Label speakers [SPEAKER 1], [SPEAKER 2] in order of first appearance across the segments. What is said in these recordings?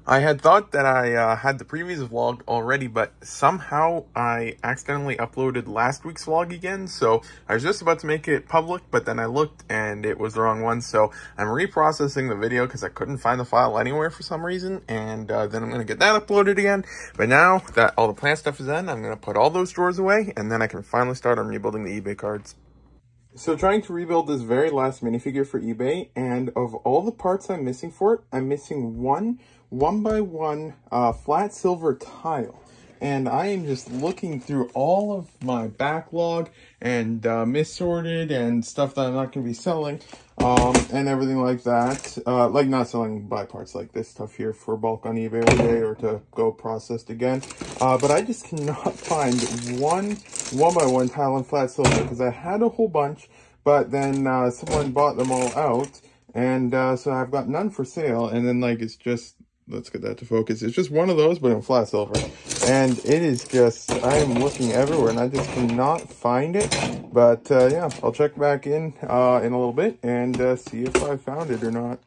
[SPEAKER 1] I had thought that I had the previous vlog already, but somehow I accidentally uploaded last week's vlog again. So I was just about to make it public, but then I looked and it was the wrong one. So I'm reprocessing the video because I couldn't find the file anywhere for some reason. And then I'm going to get that uploaded again. But now that all the plant stuff is in, I'm going to put all those drawers away and then I can finally start on rebuilding the eBay cards. So trying to rebuild this very last minifigure for eBay, and of all the parts I'm missing for it, I'm missing one by one flat silver tile. And I am just looking through all of my backlog and missorted and stuff that I'm not going to be selling and everything like that. Like not selling buy parts like this stuff here for bulk on eBay one day or to go processed again. But I just cannot find one by one tile in flat silver because I had a whole bunch, but then someone bought them all out. And so I've got none for sale. And then like it's just, let's get that to focus. It's just one of those, but in flat silver. And it is just, I am looking everywhere and I just cannot find it. But yeah, I'll check back in a little bit and see if I found it or not.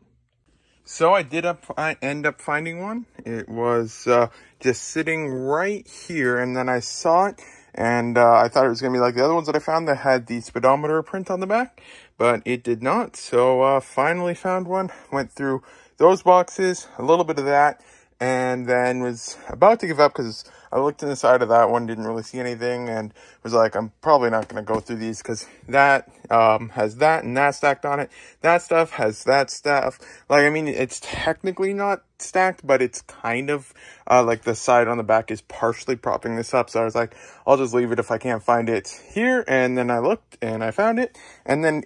[SPEAKER 1] So I did end up finding one. It was just sitting right here, and then I saw it and I thought it was going to be like the other ones that I found that had the speedometer print on the back, but it did not. So finally found one, went through those boxes, a little bit of that, and then was about to give up because I looked in the side of that one, didn't really see anything, and was like, I'm probably not going to go through these because that has that and that stacked on it. That stuff has that stuff. Like, I mean, it's technically not stacked, but it's kind of like the side on the back is partially propping this up. So I was like, I'll just leave it if I can't find it here. And then I looked and I found it. And then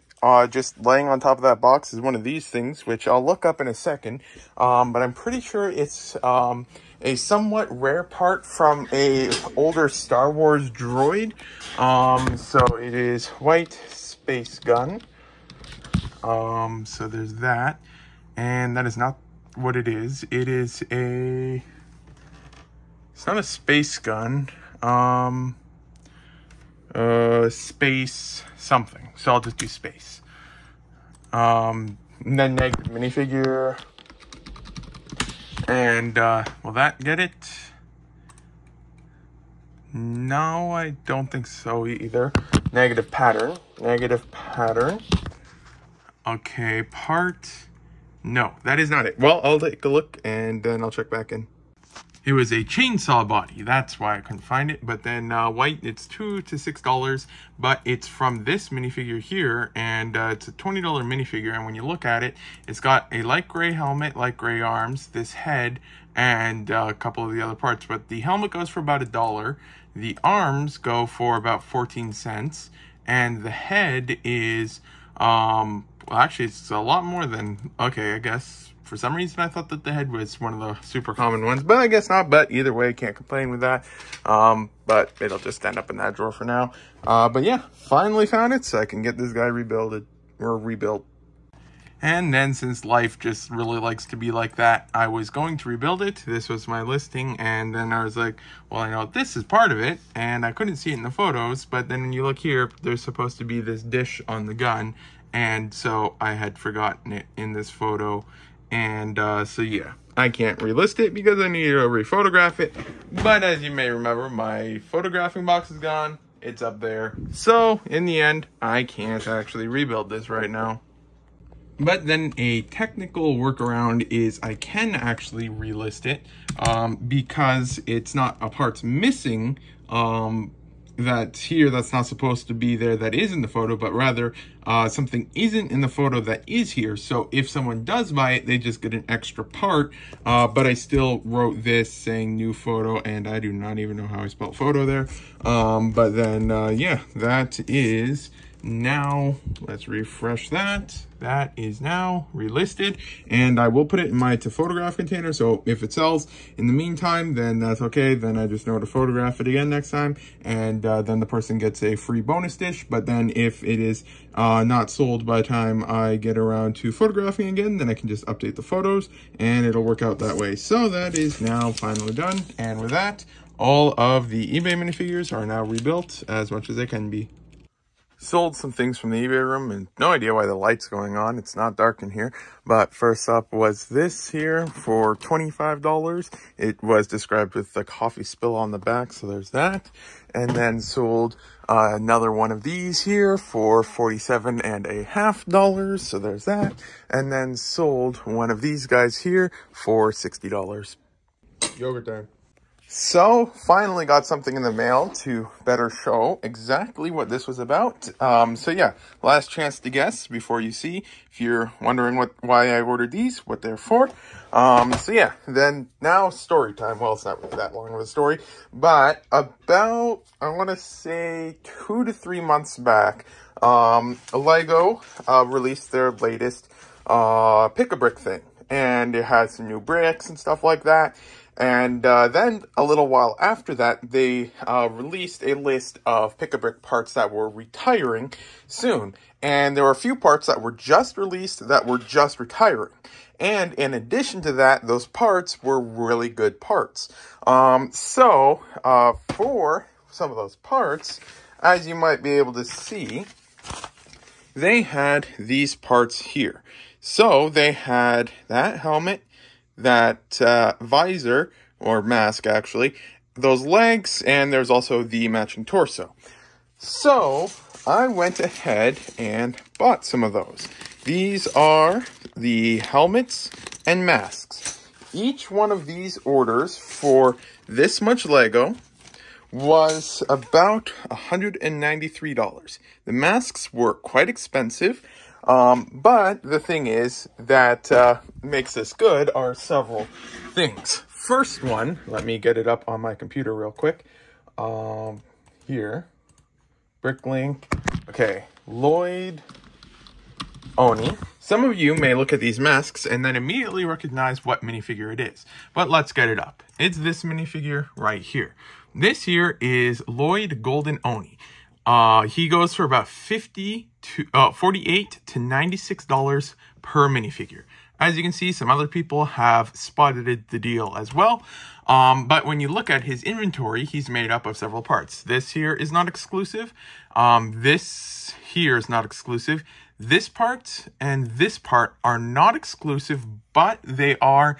[SPEAKER 1] just laying on top of that box is one of these things, which I'll look up in a second. But I'm pretty sure it's a somewhat rare part from a older Star Wars droid. So it is white space gun. So there's that. And that is not what it is. It is a, it's not a space gun. Space something. So I'll just do space. And then negative minifigure. And will that get it? No, I don't think so either. Negative pattern. Negative pattern. Okay, part. No, that is not it. Well, I'll take a look and then I'll check back in. It was a chainsaw body. That's why I couldn't find it. But then white, it's $2 to $6. But it's from this minifigure here. And it's a $20 minifigure. And when you look at it, it's got a light gray helmet, light gray arms, this head, and a couple of the other parts. But the helmet goes for about $1. The arms go for about 14 cents. And the head is, well, actually, it's a lot more than, okay, I guess. For some reason, I thought that the head was one of the super common ones, but I guess not. But either way, can't complain with that. But it'll just end up in that drawer for now. But yeah, finally found it, so I can get this guy rebuilt. And then, since life just really likes to be like that, I was going to rebuild it. This was my listing, and then I was like, well, I know this is part of it, and I couldn't see it in the photos. But then when you look here, there's supposed to be this dish on the gun, and so I had forgotten it in this photo. And so yeah, I can't relist it because I need to rephotograph it. But as you may remember, my photographing box is gone. It's up there. So in the end, I can't actually rebuild this right now. But then a technical workaround is I can actually relist it because it's not a part's missing that's here that's not supposed to be there that is in the photo, but rather something isn't in the photo that is here. So if someone does buy it, they just get an extra part. But I still wrote this saying new photo, and I do not even know how I spelled photo there. But then yeah, that is now, let's refresh that. That is now relisted, and I will put it in my to photograph container. So if it sells in the meantime, then that's okay. Then I just know to photograph it again next time, and then the person gets a free bonus dish. But then if it is not sold by the time I get around to photographing again, then I can just update the photos and it'll work out that way. So that is now finally done. And with that, all of the eBay minifigures are now rebuilt as much as they can be. Sold some things from the eBay room, and no idea why the light's going on. It's not dark in here. But first up was this here for $25. It was described with the coffee spill on the back, so there's that. And then sold another one of these here for $47.50, so there's that. And then sold one of these guys here for $60. Yogurt time. So, finally got something in the mail to better show exactly what this was about. So yeah, last chance to guess before you see. If you're wondering why I ordered these, what they're for. So yeah, then now story time. Well, it's not really that long of a story, but about, I want to say 2 to 3 months back, Lego released their latest Pick-a-Brick thing. And it had some new bricks and stuff like that. And then a little while after that, they released a list of Pick-a-Brick parts that were retiring soon. And there were a few parts that were just released that were just retiring. And in addition to that, those parts were really good parts. So for some of those parts, as you might be able to see, they had these parts here. So they had that helmet, that visor, or mask actually, those legs, and there's also the matching torso. So I went ahead and bought some of those. These are the helmets and masks. Each one of these orders for this much Lego was about $193. The masks were quite expensive. But the thing is that makes this good are several things. First one, let me get it up on my computer real quick. Here, Bricklink. Okay, Lloyd Oni. Some of you may look at these masks and then immediately recognize what minifigure it is. But let's get it up. It's this minifigure right here. This here is Lloyd Golden Oni. He goes for about $48 to $96 per minifigure. As you can see, some other people have spotted the deal as well. But when you look at his inventory, he's made up of several parts. This here is not exclusive. This here is not exclusive. This part and this part are not exclusive, but they are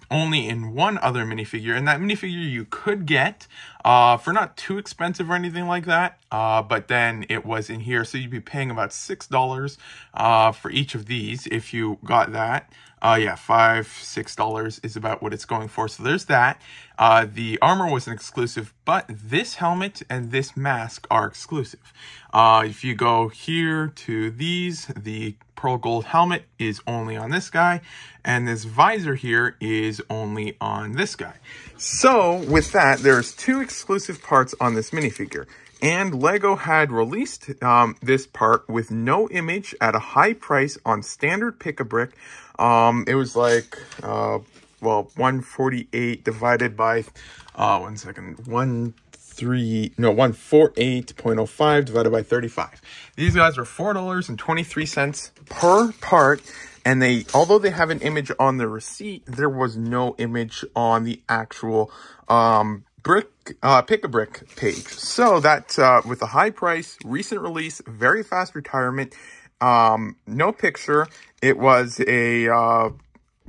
[SPEAKER 1] only in one other minifigure, and that minifigure you could get for not too expensive or anything like that, but then it was in here, so you'd be paying about $6 for each of these if you got that. Yeah, $6 is about what it's going for, so there's that. The armor wasn't exclusive, but this helmet and this mask are exclusive. If you go here to these, the pearl gold helmet is only on this guy, and this visor here is only on this guy. So with that, there's 2 exclusive parts on this minifigure, and Lego had released this part with no image at a high price on standard Pick-a-Brick. It was like, well, 148 divided by, 148.05 divided by 35. These guys are $4.23 per part, and although they have an image on the receipt, there was no image on the actual Pick-a-Brick page. So that with a high price, recent release, very fast retirement, no picture, it was a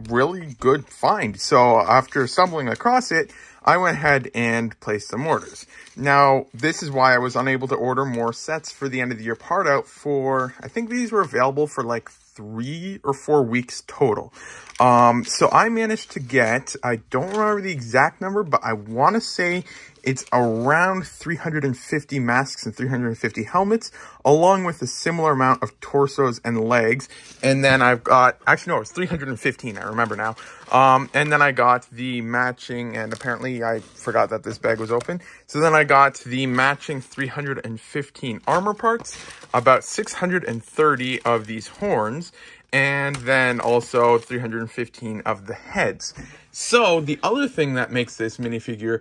[SPEAKER 1] really good find. So after stumbling across it, I went ahead and placed some orders. Now, this is why I was unable to order more sets for the end of the year part out for, I think these were available for like 3 or 4 weeks total. So I managed to get, I don't remember the exact number, but I want to say it's around 350 masks and 350 helmets, along with a similar amount of torsos and legs. And then I've got, actually no, it's 315, I remember now. And then I got the matching, and apparently I forgot that this bag was open. So then I got the matching 315 armor parts, about 630 of these horns, and then also 315 of the heads. So the other thing that makes this minifigure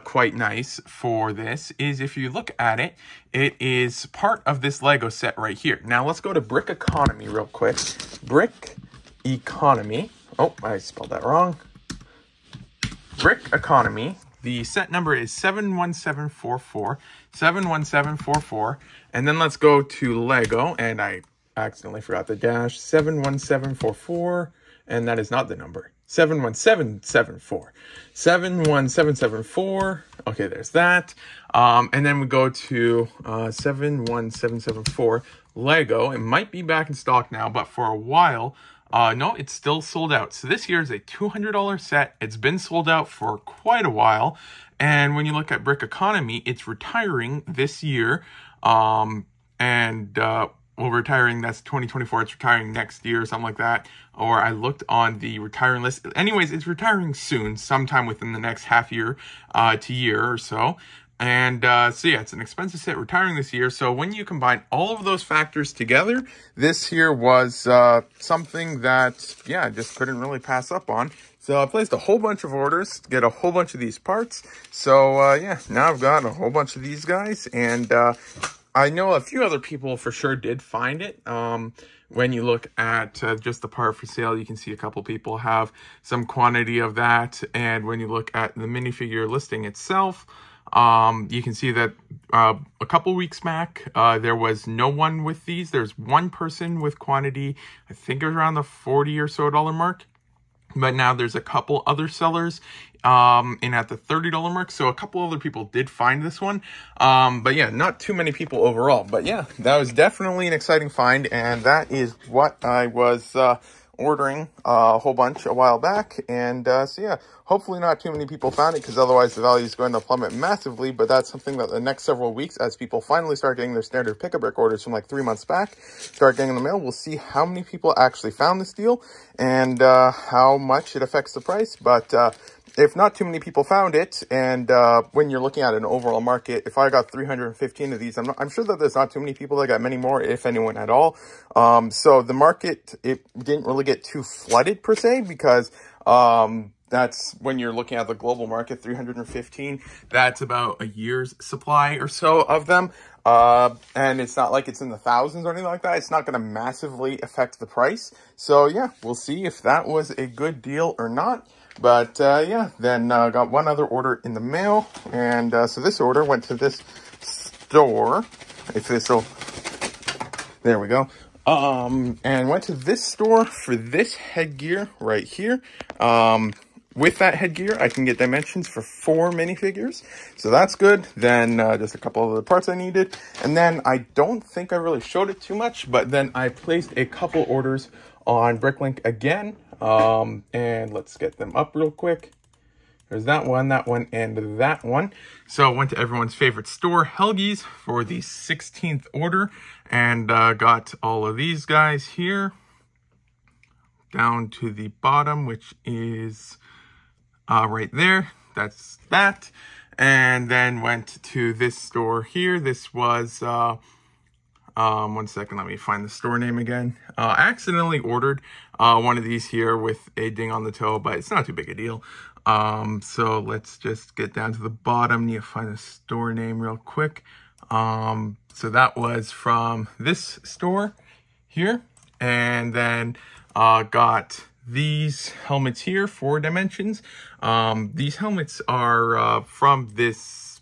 [SPEAKER 1] quite nice for this is if you look at it, it is part of this Lego set right here. Now let's go to Brick Economy real quick. Brick Economy. Oh, I spelled that wrong. Brick Economy. The set number is 71744, 71744. And then let's go to Lego, and I accidentally forgot the dash, 71744, and that is not the number. 71774, 71774. Okay, there's that. And then we go to 71774 Lego. It might be back in stock now, but for a while, no, it's still sold out. So this year is a $200 set. It's been sold out for quite a while. And when you look at Brick Economy, it's retiring this year. Well, retiring, that's 2024. It's retiring next year or something like that. Or I looked on the retiring list. Anyways, it's retiring soon, sometime within the next half year to year or so. And so yeah, it's an expensive set, retiring this year. So when you combine all of those factors together, this here was something that, yeah, I just couldn't really pass up on. So I placed a whole bunch of orders to get a whole bunch of these parts. So yeah, now I've got a whole bunch of these guys. And I know a few other people for sure did find it. When you look at just the part for sale, you can see a couple people have some quantity of that. And when you look at the minifigure listing itself, you can see that a couple weeks back, there was no one with these. There's one person with quantity, I think it was around the $40 or so mark. But now there's a couple other sellers in at the $30 mark. So a couple other people did find this one. But yeah, not too many people overall. But yeah, that was definitely an exciting find. And that is what I was ordering a whole bunch a while back. And so yeah, hopefully not too many people found it, because otherwise the value is going to plummet massively. But that's something that the next several weeks, as people finally start getting their standard pick-a-brick orders from like 3 months back, start getting in the mail, we'll see how many people actually found this deal and how much it affects the price. But if not too many people found it, and when you're looking at an overall market, if I got 315 of these, I'm sure that there's not too many people that got many more, if anyone at all. So the market, it didn't really get too flooded per se, because that's when you're looking at the global market, 315, that's about a year's supply or so of them. And it's not like it's in the thousands or anything like that. It's not going to massively affect the price. So yeah, we'll see if that was a good deal or not. But yeah, then got one other order in the mail. And so this order went to this store. If this will, there we go. And went to this store for this headgear right here. With that headgear, I can get dimensions for 4 minifigures. So that's good. Then just a couple of the parts I needed. And then I don't think I really showed it too much, but then I placed a couple orders on Bricklink again. And let's get them up real quick. There's that one, and that one. So I went to everyone's favorite store, Helgi's, for the 16th order. And got all of these guys here. Down to the bottom, which is right there. That's that. And then went to this store here. This was, 1 second, let me find the store name again. I accidentally ordered one of these here with a ding on the toe, but it's not too big a deal. So let's just get down to the bottom. Need to find the store name real quick. So that was from this store here. And then got these helmets here, 4 dimensions. These helmets are from this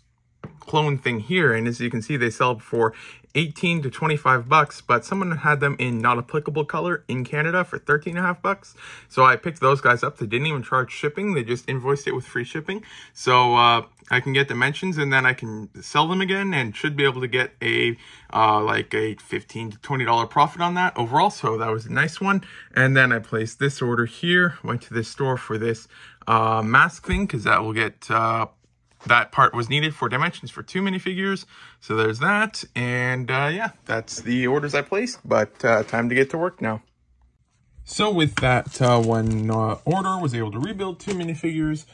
[SPEAKER 1] clone thing here, and as you can see, they sell for 18 to 25 bucks, but someone had them in not applicable color in Canada for 13.5 bucks. So I picked those guys up. They didn't even charge shipping. They just invoiced it with free shipping. So I can get dimensions, and then I can sell them again, and should be able to get a like a $15 to $20 profit on that overall. So that was a nice one. And then I placed this order here, went to this store for this mask thing, because that will get that part was needed for dimensions for 2 minifigures. So there's that. And yeah, that's the orders I placed, but time to get to work now. So with that one order, was able to rebuild 2 minifigures,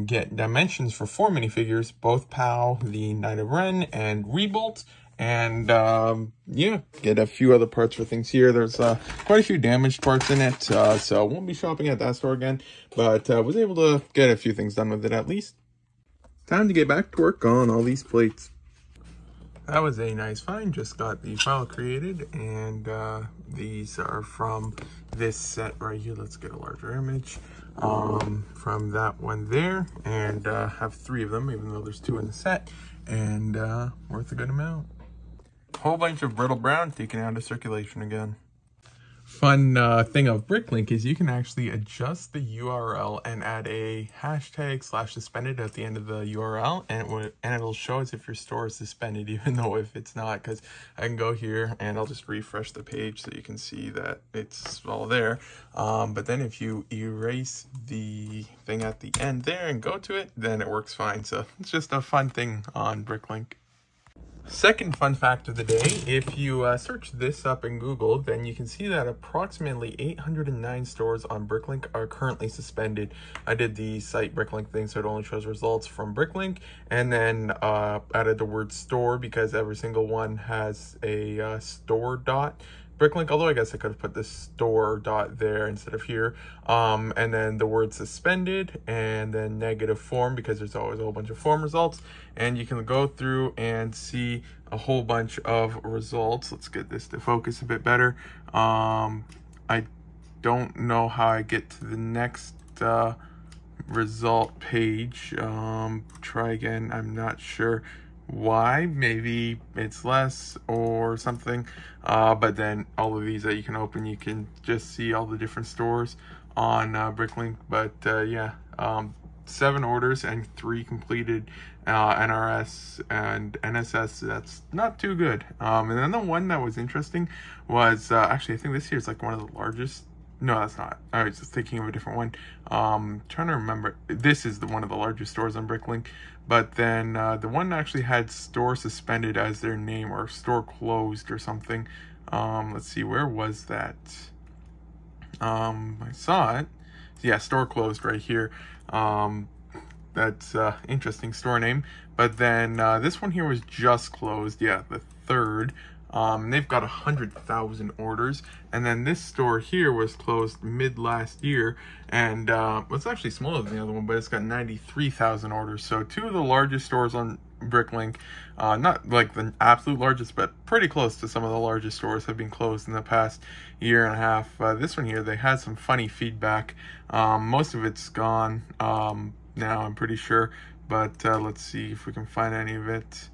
[SPEAKER 1] get dimensions for 4 minifigures, both POW, the Knight of Ren, and Rebolt. And yeah, get a few other parts for things here. There's quite a few damaged parts in it, so won't be shopping at that store again. But was able to get a few things done with it at least. Time to get back to work on all these plates. That was a nice find. Just got the file created, and these are from this set right here. Let's get a larger image. from that one there, and have 3 of them, even though there's 2 in the set, and worth a good amount. Whole bunch of brittle brown taken out of circulation again. Fun thing of Bricklink is you can actually adjust the URL and add a hashtag /suspended at the end of the URL, and it'll show as if your store is suspended, even though if it's not, because I can go here and I'll just refresh the page so you can see that it's all there. But then if you erase the thing at the end there and go to it, then it works fine. So it's just a fun thing on Bricklink. Second fun fact of the day, if you search this up in Google, then you can see that approximately 809 stores on Bricklink are currently suspended. I did the site Bricklink thing, so it only shows results from Bricklink, and then added the word store because every single one has a store dot. Bricklink, although I guess I could have put the store dot there instead of here, and then the word suspended, and then negative form, because there's always a whole bunch of form results, and you can go through and see a whole bunch of results. Let's get this to focus a bit better. I don't know how I get to the next result page. Try again. I'm not sure why. Maybe it's less or something, but then all of these that you can open, you can just see all the different stores on Bricklink. But yeah, 7 orders and 3 completed NRS and NSS. That's not too good. And then the one that was interesting was actually, I think this here is like one of the largest. No, that's not. I was just thinking of a different one. Trying to remember. This is one of the largest stores on Bricklink. But then the one actually had store suspended as their name, or store closed or something. Let's see, where was that? I saw it. Yeah, store closed right here. That's interesting store name. But then this one here was just closed. Yeah, the 3rd. They've got 100,000 orders, and then this store here was closed mid last year, and well, it's actually smaller than the other one, but it's got 93,000 orders. So 2 of the largest stores on Bricklink, not like the absolute largest, but pretty close to some of the largest stores, have been closed in the past year and a half. This one here, they had some funny feedback. Most of it's gone now, I'm pretty sure, but let's see if we can find any of it.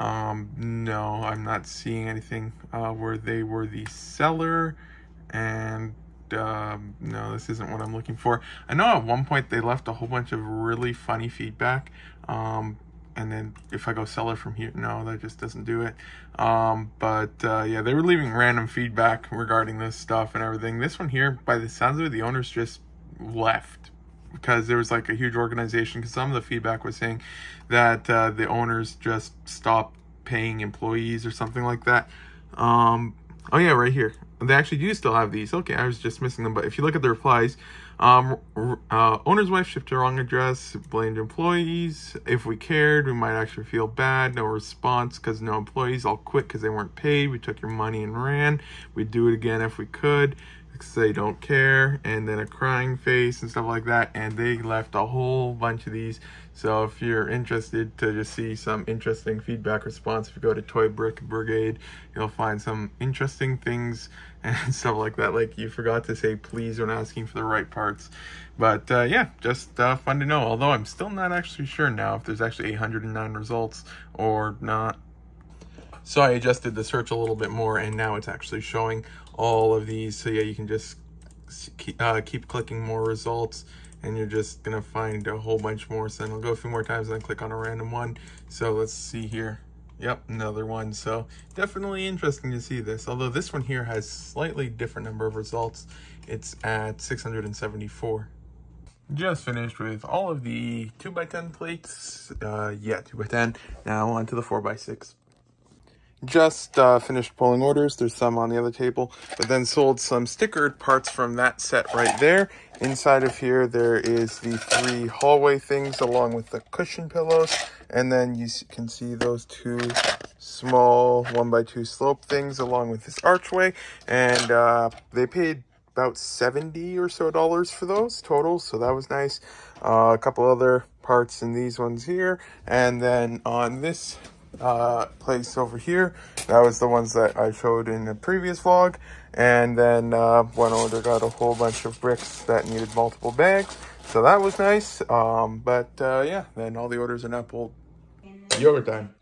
[SPEAKER 1] No, I'm not seeing anything where they were the seller, and no, this isn't what I'm looking for. I know at one point they left a whole bunch of really funny feedback, and then if I go seller from here, no, that just doesn't do it. But yeah, they were leaving random feedback regarding this stuff and everything. This one here, by the sounds of it, the owners just left, because there was like a huge organization, because some of the feedback was saying that the owners just stopped paying employees or something like that. Oh yeah, right here. They actually do still have these. Okay, I was just missing them. But if you look at the replies, owner's wife shipped to wrong address, blamed employees. If we cared, we might actually feel bad. No response because no employees. All quit because they weren't paid. We took your money and ran. We'd do it again if we could. They don't care, and then a crying face and stuff like that, and they left a whole bunch of these. So if you're interested to just see some interesting feedback response, if you go to Toy Brick Brigade, you'll find some interesting things and stuff like that. Like, you forgot to say please when asking for the right parts. But yeah, just fun to know, although I'm still not actually sure now if there's actually 809 results or not. So I adjusted the search a little bit more, and now it's actually showing all of these. So yeah, you can just keep clicking more results, and you're just gonna find a whole bunch more. So then I'll go a few more times and then click on a random one. So let's see here. Yep, another one. So definitely interesting to see this, although this one here has slightly different number of results. It's at 674. Just finished with all of the 2x10 plates. Yeah, 2x10. Now on to the 4x6. Just finished pulling orders. There's some on the other table, but then sold some stickered parts from that set right there. Inside of here, there is the 3 hallway things along with the cushion pillows, and then you can see those 2 small 1x2 slope things along with this archway, and they paid about $70 or so for those total, so that was nice. A couple other parts in these ones here, and then on this place over here, that was the ones that I showed in the previous vlog, And then one order got a whole bunch of bricks that needed multiple bags. So that was nice. Yeah, then all the orders are now pulled. Yogurt time.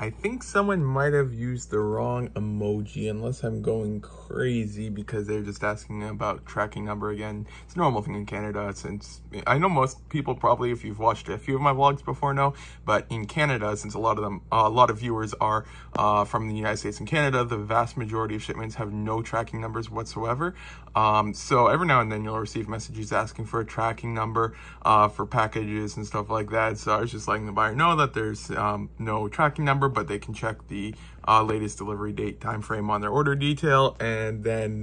[SPEAKER 1] I think someone might have used the wrong emoji, unless I'm going crazy, because they're just asking about tracking number again. It's a normal thing in Canada, since I know most people probably, if you've watched a few of my vlogs before, know, but in Canada, since a lot of viewers are from the United States and Canada, the vast majority of shipments have no tracking numbers whatsoever. So every now and then you'll receive messages asking for a tracking number for packages and stuff like that. So I was just letting the buyer know that there's no tracking number, but they can check the latest delivery date time frame on their order detail, and then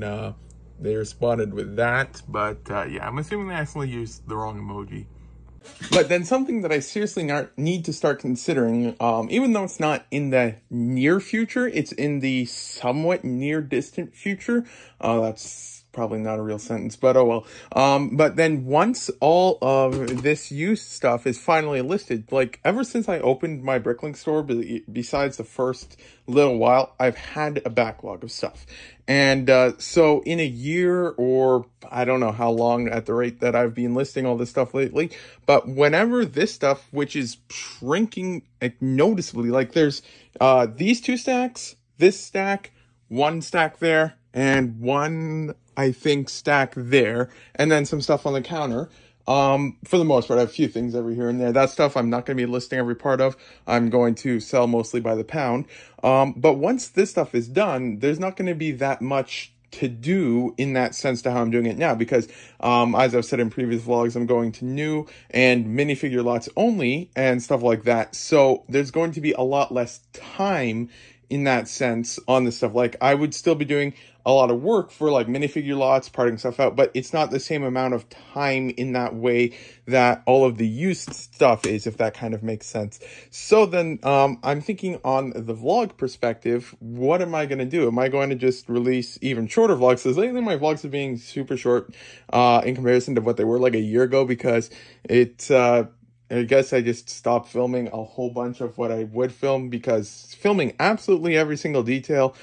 [SPEAKER 1] they responded with that. But yeah, I'm assuming they accidentally used the wrong emoji. But then something that I seriously need to start considering, even though it's not in the near future, it's in the somewhat near distant future. That's probably not a real sentence, but oh well. But then once all of this used stuff is finally listed, like ever since I opened my Bricklink store, besides the first little while, I've had a backlog of stuff. And so in a year, or I don't know how long at the rate that I've been listing all this stuff lately, but whenever this stuff, which is shrinking noticeably, like there's these two stacks, this stack, one stack there, and one, I think, stack there, and then some stuff on the counter. For the most part, I have a few things over here and there. That stuff I'm not going to be listing every part of. I'm going to sell mostly by the pound. But once this stuff is done, there's not going to be that much to do in that sense to how I'm doing it now, because as I've said in previous vlogs, I'm going to new and minifigure lots only and stuff like that. So there's going to be a lot less time in that sense on this stuff. Like I would still be doing a lot of work for like minifigure lots, parting stuff out, but it's not the same amount of time in that way that all of the used stuff is, if that kind of makes sense. So then I'm thinking on the vlog perspective, what am I going to do? Am I going to just release even shorter vlogs? Because lately my vlogs are being super short in comparison to what they were like a year ago, because it's I guess I just stopped filming a whole bunch of what I would film, because filming absolutely every single detail,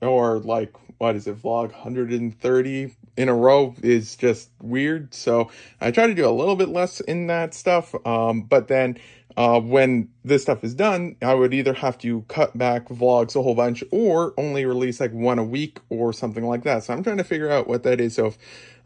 [SPEAKER 1] or like, what is it, vlog 130 in a row is just weird. So I try to do a little bit less in that stuff. But then when this stuff is done, I would either have to cut back vlogs a whole bunch or only release like one a week or something like that. So I'm trying to figure out what that is. So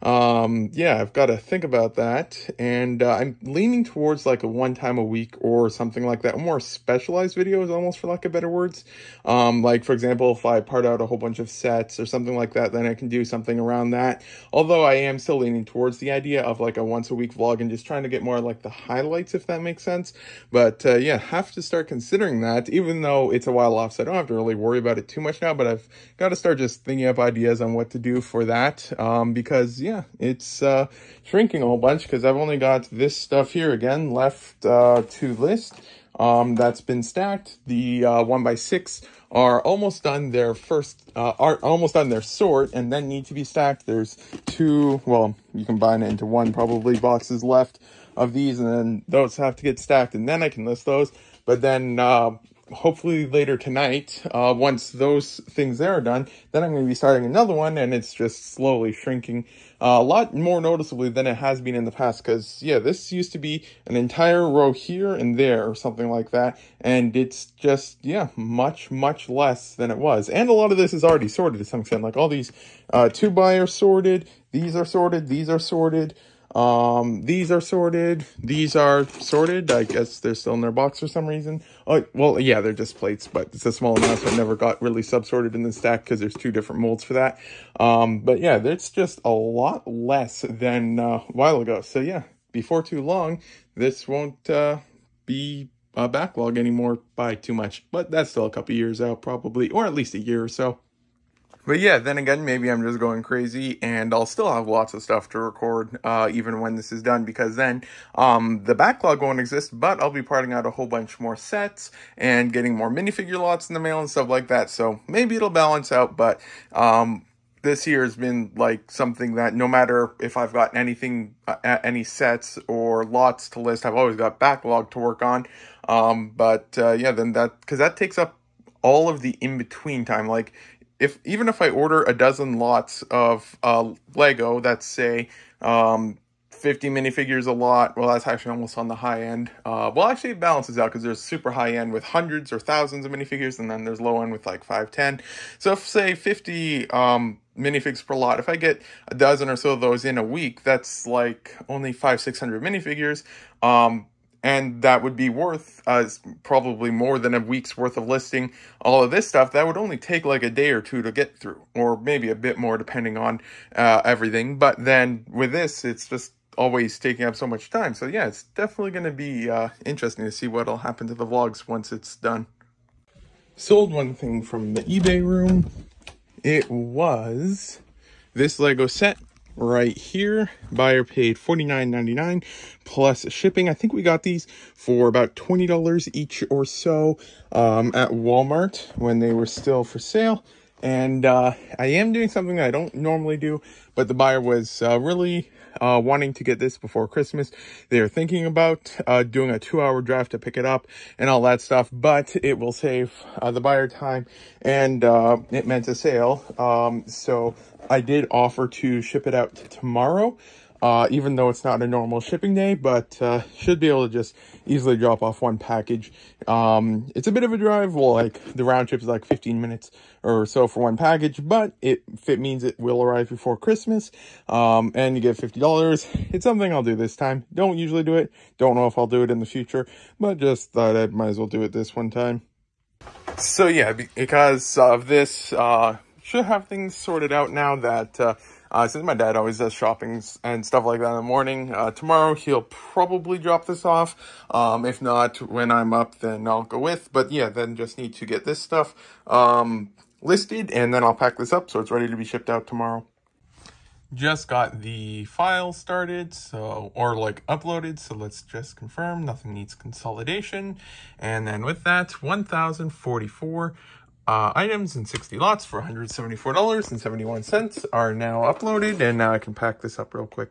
[SPEAKER 1] yeah, I've got to think about that, and I'm leaning towards like a one time a week or something like that, more specialized videos, almost, for lack of better words. Like for example, if I part out a whole bunch of sets or something like that, then I can do something around that. Although I am still leaning towards the idea of like a once a week vlog and just trying to get more like the highlights, if that makes sense. But yeah, have to start considering that, even though it's a while off, so I don't have to really worry about it too much now, but I've got to start just thinking up ideas on what to do for that, because yeah, it's shrinking a whole bunch, because I've only got this stuff here again left to list. That's been stacked. The 1x6 are almost done their sort, and then need to be stacked. There's two, well, you combine it into one probably, boxes left of these, and then those have to get stacked, and then I can list those. But then hopefully later tonight, once those things there are done, then I'm going to be starting another one, and it's just slowly shrinking a lot more noticeably than it has been in the past. Because yeah, this used to be an entire row here and there or something like that, and it's just, yeah, much less than it was. And a lot of this is already sorted to some extent. Like all these 2x are sorted, these are sorted, these are sorted, these are sorted, these are sorted. I guess they're still in their box for some reason. Oh, well, yeah, they're just plates, but it's a small amount, so I never got really sub-sorted in the stack because there's two different molds for that. But yeah, it's just a lot less than a while ago. So yeah, before too long, this won't be a backlog anymore by too much, but that's still a couple years out probably, or at least a year or so. But yeah, then again, maybe I'm just going crazy, and I'll still have lots of stuff to record even when this is done, because then the backlog won't exist, but I'll be parting out a whole bunch more sets and getting more minifigure lots in the mail and stuff like that. So maybe it'll balance out, but this year has been like something that no matter if I've got anything, any sets or lots to list, I've always got backlog to work on. Yeah, then because that takes up all of the in-between time. Like, even if I order a dozen lots of Lego, that's say 50 minifigures a lot. Well, that's actually almost on the high end. Well, actually it balances out because there's super high end with hundreds or thousands of minifigures, and then there's low end with like 5, 10. So if say 50 minifigs per lot, if I get a dozen or so of those in a week, that's like only 500-600 minifigures. And that would be worth probably more than a week's worth of listing all of this stuff. That would only take like a day or two to get through, or maybe a bit more depending on everything. But then with this, it's just always taking up so much time. So yeah, it's definitely going to be interesting to see what'll happen to the vlogs once it's done. Sold one thing from the eBay room. It was this Lego set right here. Buyer paid $49.99 plus shipping. I think we got these for about $20 each or so at Walmart when they were still for sale. And I am doing something I don't normally do, but the buyer was really wanting to get this before Christmas. They are thinking about doing a 2-hour drive to pick it up and all that stuff, but it will save the buyer time, and it meant a sale. So I did offer to ship it out tomorrow, even though it's not a normal shipping day, but should be able to just easily drop off one package. It's a bit of a drive. Well, like the round trip is like 15 minutes or so for one package, but if it means it will arrive before Christmas, and you get $50. It's something I'll do this time. Don't usually do it. Don't know if I'll do it in the future, but just thought I might as well do it this one time. So yeah, because of this, should have things sorted out now that since my dad always does shopping and stuff like that in the morning. Tomorrow he'll probably drop this off. If not, when I'm up, then I'll go with. But yeah, then just need to get this stuff listed, and then I'll pack this up so it's ready to be shipped out tomorrow. Just got the file started, so, or like uploaded, so let's just confirm nothing needs consolidation. And then with that, 1,044 items and 60 lots for $174.71 are now uploaded, and now I can pack this up real quick.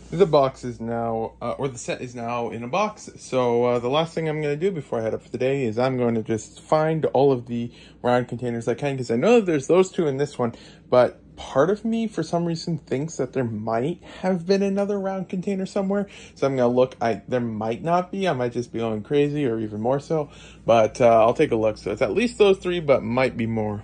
[SPEAKER 1] The box is now, or the set is now in a box, so the last thing I'm going to do before I head up for the day is I'm going to just find all of the round containers I can, because I know that there's those two in this one, but part of me, for some reason, thinks that there might have been another round container somewhere, so I'm going to look. There might not be. I might just be going crazy, or even more so, but I'll take a look. So it's at least those three, but might be more.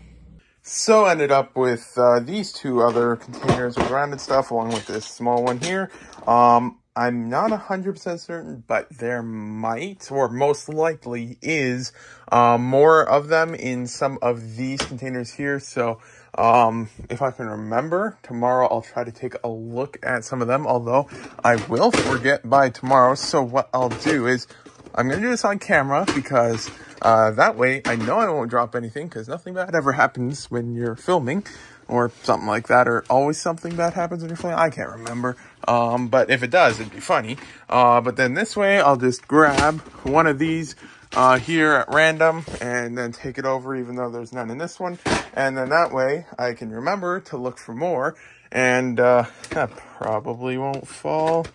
[SPEAKER 1] So ended up with these two other containers with rounded stuff, along with this small one here. I'm not 100% certain, but there might, or most likely is, more of them in some of these containers here. So if I can remember, tomorrow I'll try to take a look at some of them, although I will forget by tomorrow. So what I'll do is I'm going to do this on camera, because that way I know I won't drop anything, because nothing bad ever happens when you're filming or something like that, or always something bad happens when you're filming. I can't remember. But if it does, it'd be funny. But then this way I'll just grab one of these here at random and then take it over, even though there's none in this one. And then that way I can remember to look for more, and that probably won't fall.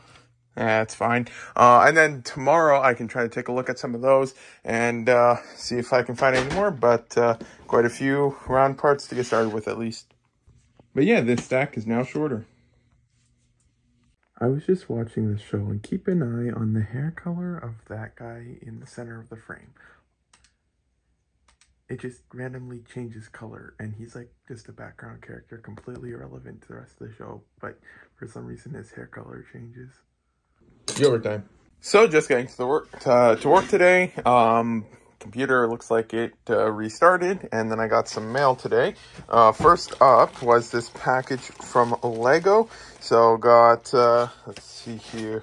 [SPEAKER 1] That's fine. And then tomorrow I can try to take a look at some of those and see if I can find any more, but quite a few round parts to get started with at least. But yeah, this stack is now shorter. I was just watching the show, and keep an eye on the hair color of that guy in the center of the frame. It just randomly changes color, and he's like just a background character, completely irrelevant to the rest of the show, but for some reason his hair color changes. Overtime. So just getting to the work today. Computer looks like it restarted, and then I got some mail today. First up was this package from Lego. So got let's see here,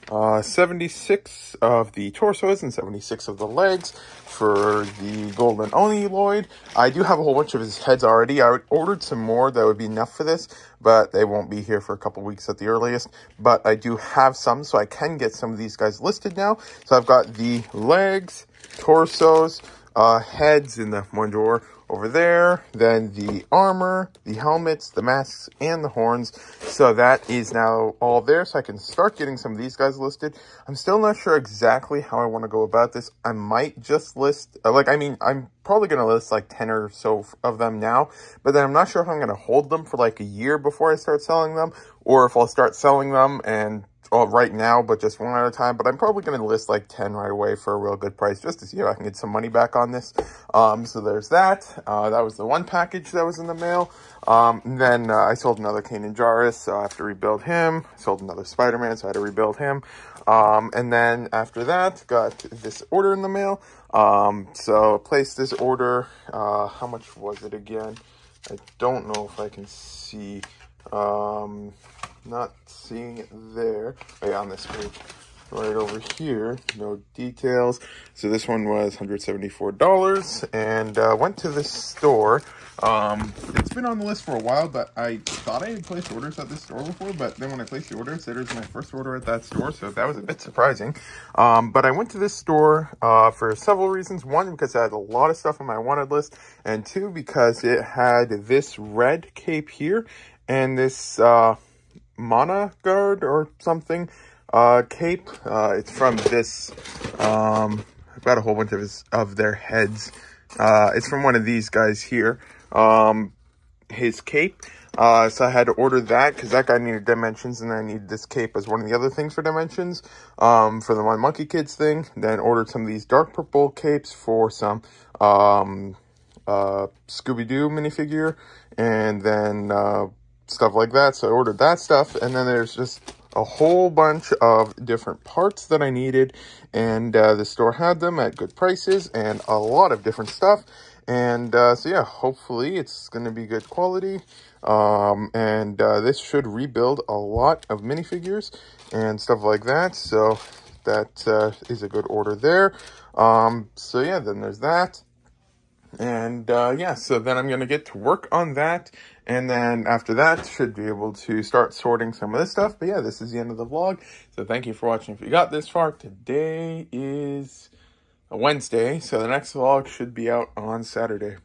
[SPEAKER 1] 76 of the torsos and 76 of the legs for the Golden Oniloid. I do have a whole bunch of his heads already. I ordered some more that would be enough for this, but they won't be here for a couple weeks at the earliest. But I do have some, so I can get some of these guys listed now. So I've got the legs, torsos, heads in the one drawer, over there. Then the armor, the helmets, the masks, and the horns. So that is now all there. So I can start getting some of these guys listed. I'm still not sure exactly how I want to go about this. I might just list, I'm probably going to list like 10 or so of them now. But then I'm not sure if I'm going to hold them for like a year before I start selling them. Or if I'll start selling them and right now, but just one at a time. But I'm probably going to list like 10 right away for a real good price just to see if I can get some money back on this. So there's that. That was the one package that was in the mail. Then I sold another Kanan Jarrus, so I have to rebuild him. I sold another Spider-Man, so I had to rebuild him. And then after that, got this order in the mail. So placed this order. How much was it again? I don't know if I can see. Not seeing it there. Oh, yeah, on this page. Right over here, no details. So this one was $174, and went to this store. It's been on the list for a while, but I thought I had placed orders at this store before, but then when I placed the order, it said it was my first order at that store, so that was a bit surprising. But I went to this store for several reasons. One, because it had a lot of stuff on my wanted list, and two, because it had this red cape here, and this Mana Guard or something cape. It's from this, I've got a whole bunch of their heads. It's from one of these guys here, his cape. So I had to order that because that guy needed dimensions, and I needed this cape as one of the other things for dimensions, for the My Monkey Kids thing. Then ordered some of these dark purple capes for some Scooby-Doo minifigure, and then stuff like that. So I ordered that stuff, and then there's just a whole bunch of different parts that I needed, and the store had them at good prices and a lot of different stuff. And so yeah, hopefully it's going to be good quality, and this should rebuild a lot of minifigures and stuff like that. So that is a good order there. So yeah, then there's that. And yeah, so then I'm going to get to work on that, and then after that should be able to start sorting some of this stuff. But yeah, this is the end of the vlog, so thank you for watching if you got this far. Today is a Wednesday, so the next vlog should be out on Saturday.